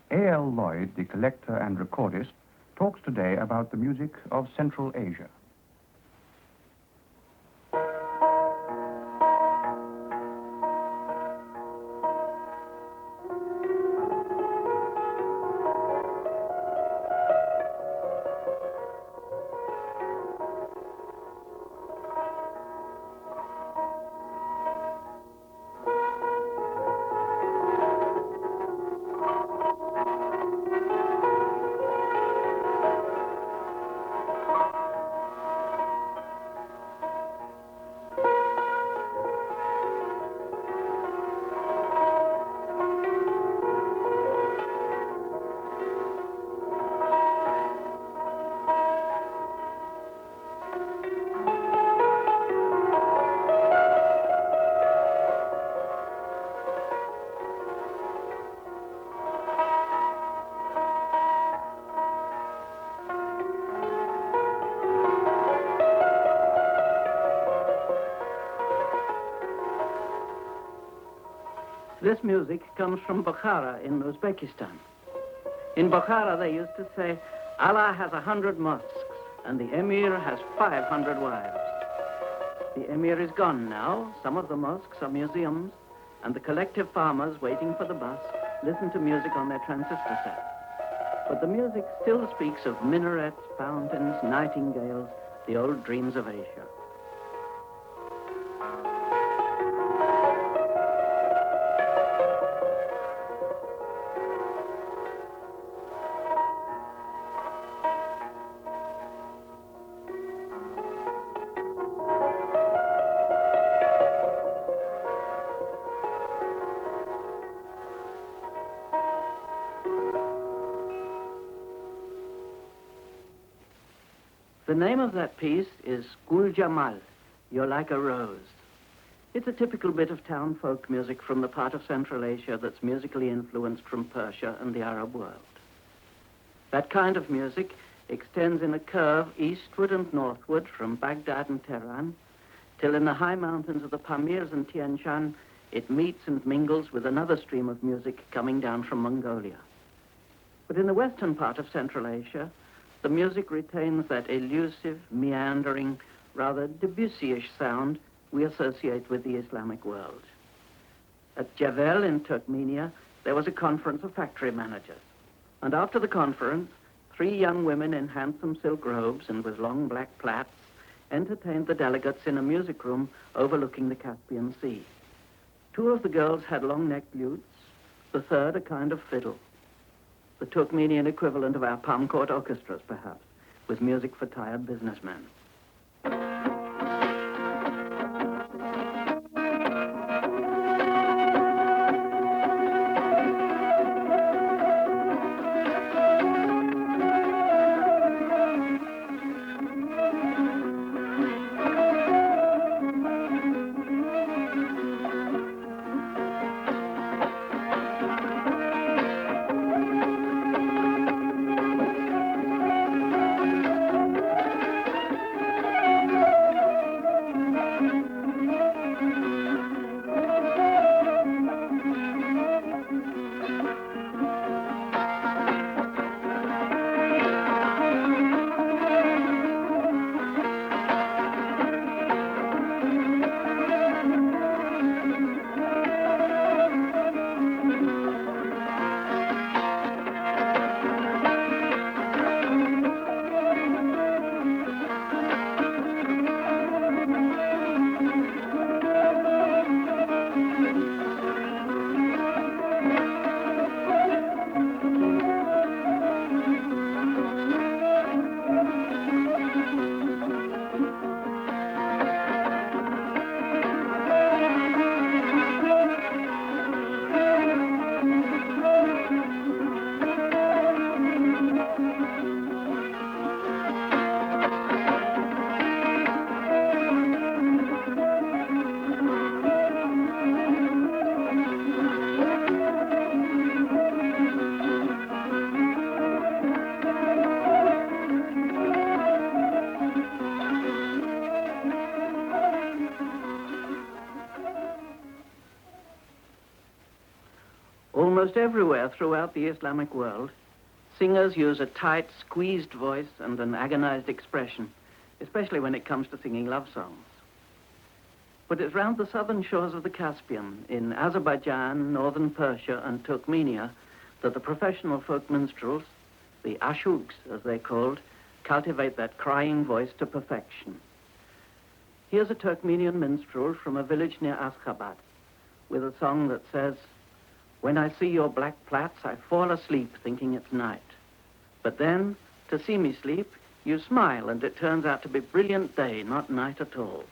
A.L. Lloyd, the collector and recordist, talks today about the music of Central Asia. This music comes from Bukhara in Uzbekistan. In Bukhara, they used to say, Allah has 100 mosques and the emir has 500 wives. The emir is gone now. Some of the mosques are museums, and the collective farmers waiting for the bus listen to music on their transistor set. But the music still speaks of minarets, fountains, nightingales, the old dreams of Asia. The name of that piece is Gul Jamal, You're Like a Rose. It's a typical bit of town folk music from the part of Central Asia that's musically influenced from Persia and the Arab world. That kind of music extends in a curve eastward and northward from Baghdad and Tehran, till in the high mountains of the Pamirs and Tian Shan, it meets and mingles with another stream of music coming down from Mongolia. But in the western part of Central Asia, the music retains that elusive, meandering, rather Debussy-ish sound we associate with the Islamic world. At Javel in Turkmenia, there was a conference of factory managers. And after the conference, 3 young women in handsome silk robes and with long black plaits entertained the delegates in a music room overlooking the Caspian Sea. 2 of the girls had long-necked lutes, the third a kind of fiddle. The Turkmenian equivalent of our palm court orchestras, perhaps, with music for tired businessmen. Almost everywhere throughout the Islamic world, singers use a tight, squeezed voice and an agonized expression, especially when it comes to singing love songs. But it's round the southern shores of the Caspian, in Azerbaijan, northern Persia, and Turkmenia, that the professional folk minstrels, the ashuks as they're called, cultivate that crying voice to perfection. Here's a Turkmenian minstrel from a village near Ashgabat with a song that says, "When I see your black plaits, I fall asleep thinking it's night. But then, to see me sleep, you smile and it turns out to be brilliant day, not night at all."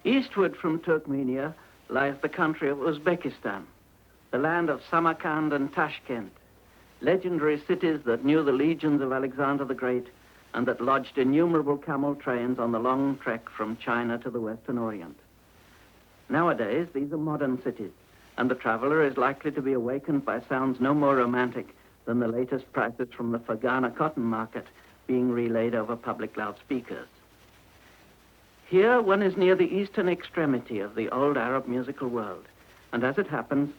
Eastward from Turkmenia lies the country of Uzbekistan, the land of Samarkand and Tashkent, legendary cities that knew the legions of Alexander the Great and that lodged innumerable camel trains on the long trek from China to the Western Orient. Nowadays, these are modern cities, and the traveler is likely to be awakened by sounds no more romantic than the latest prices from the Fergana cotton market being relayed over public loudspeakers. Here, one is near the eastern extremity of the old Arab musical world, and as it happens,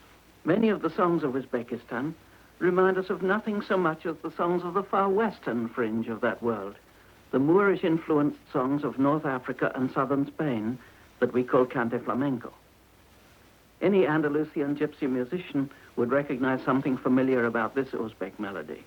many of the songs of Uzbekistan remind us of nothing so much as the songs of the far western fringe of that world, the Moorish-influenced songs of North Africa and southern Spain that we call cante flamenco. Any Andalusian gypsy musician would recognize something familiar about this Uzbek melody.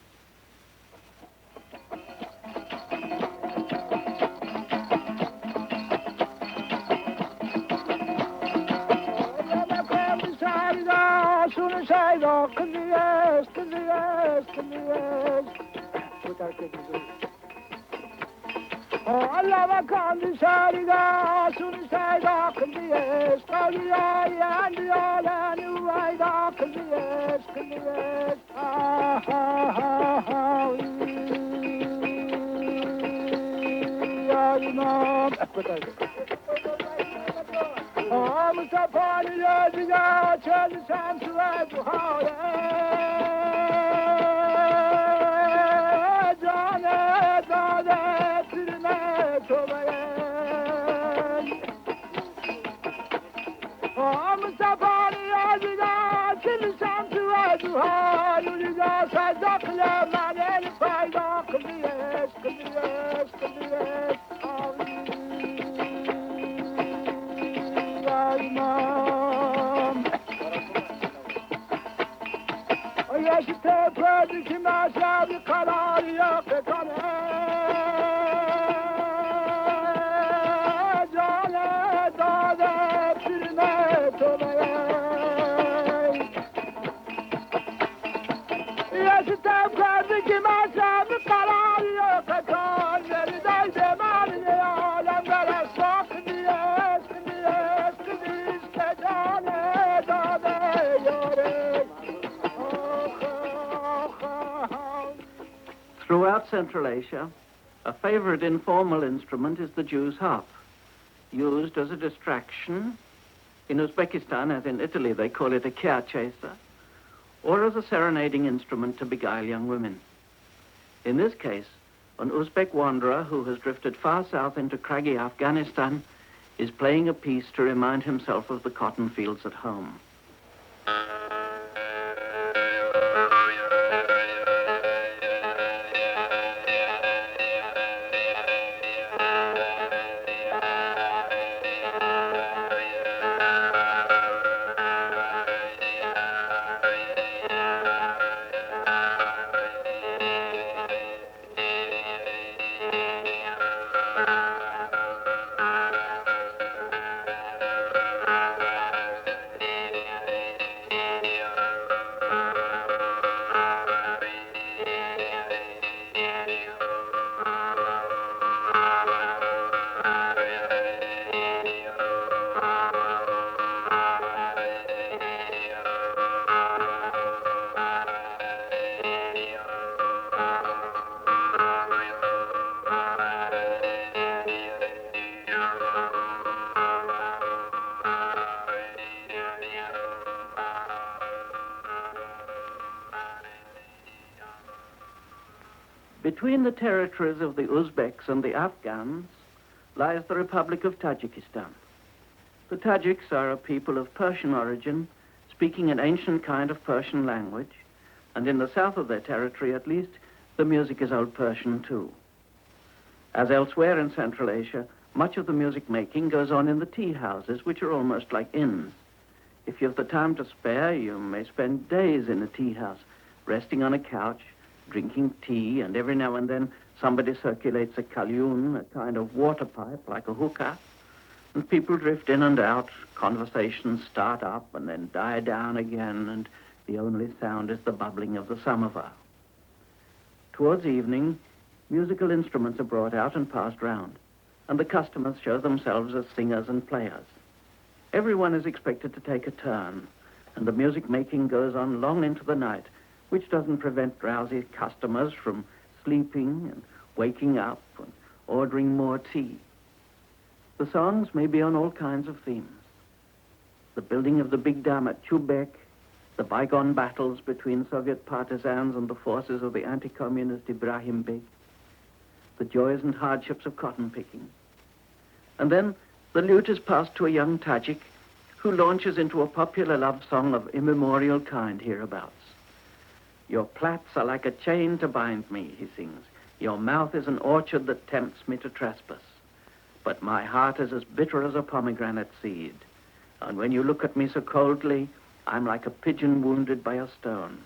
Central Asia, a favorite informal instrument is the Jew's harp, used as a distraction. In Uzbekistan, as in Italy, they call it a kya chaser, or as a serenading instrument to beguile young women. In this case, an Uzbek wanderer who has drifted far south into craggy Afghanistan is playing a piece to remind himself of the cotton fields at home. Between the territories of the Uzbeks and the Afghans lies the Republic of Tajikistan. The Tajiks are a people of Persian origin, speaking an ancient kind of Persian language, and in the south of their territory, at least, the music is Old Persian too. As elsewhere in Central Asia, much of the music making goes on in the tea houses, which are almost like inns. If you have the time to spare, you may spend days in a tea house, resting on a couch, drinking tea, and every now and then somebody circulates a kalyun, a kind of water pipe like a hookah, and people drift in and out, conversations start up and then die down again, and the only sound is the bubbling of the samovar. Towards evening, musical instruments are brought out and passed round, and the customers show themselves as singers and players. Everyone is expected to take a turn, and the music making goes on long into the night, which doesn't prevent drowsy customers from sleeping and waking up and ordering more tea. The songs may be on all kinds of themes. The building of the big dam at Chubek, the bygone battles between Soviet partisans and the forces of the anti-communist Ibrahim Beg, the joys and hardships of cotton picking. And then the lute is passed to a young Tajik who launches into a popular love song of immemorial kind hereabouts. Your plaits are like a chain to bind me, he sings. Your mouth is an orchard that tempts me to trespass. But my heart is as bitter as a pomegranate seed. And when you look at me so coldly, I'm like a pigeon wounded by a stone.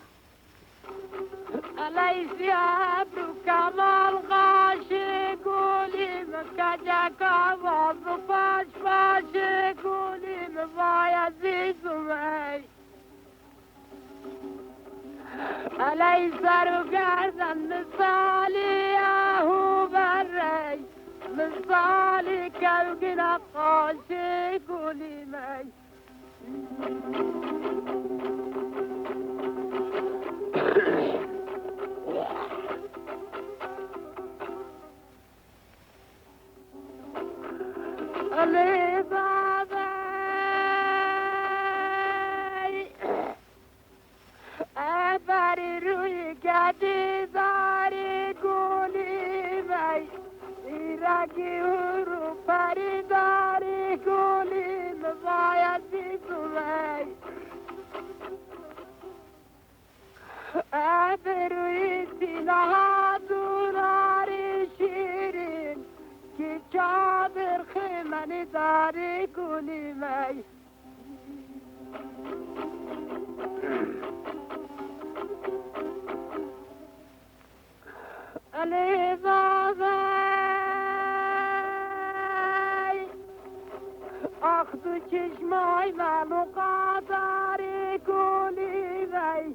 علي سرقادا مثالي ياهو بري مثالي كوكنا قاشي قولي مي علي بابا أباري روي قادي داري قولي مي إراكي هرو باري داري قولي مبايا ديكو مي أبروي سينها دوراري شيرين كي جابر خيماني داري قولي مي علي باباي أخذ چشماي مالوقا داري قولي مي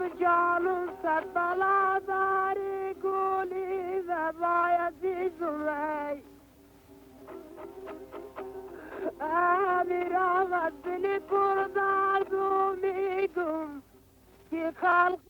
بجالو سبلا داري قولي مبايا ديزو مي أمير آمد بلي پردردو میگم که خلق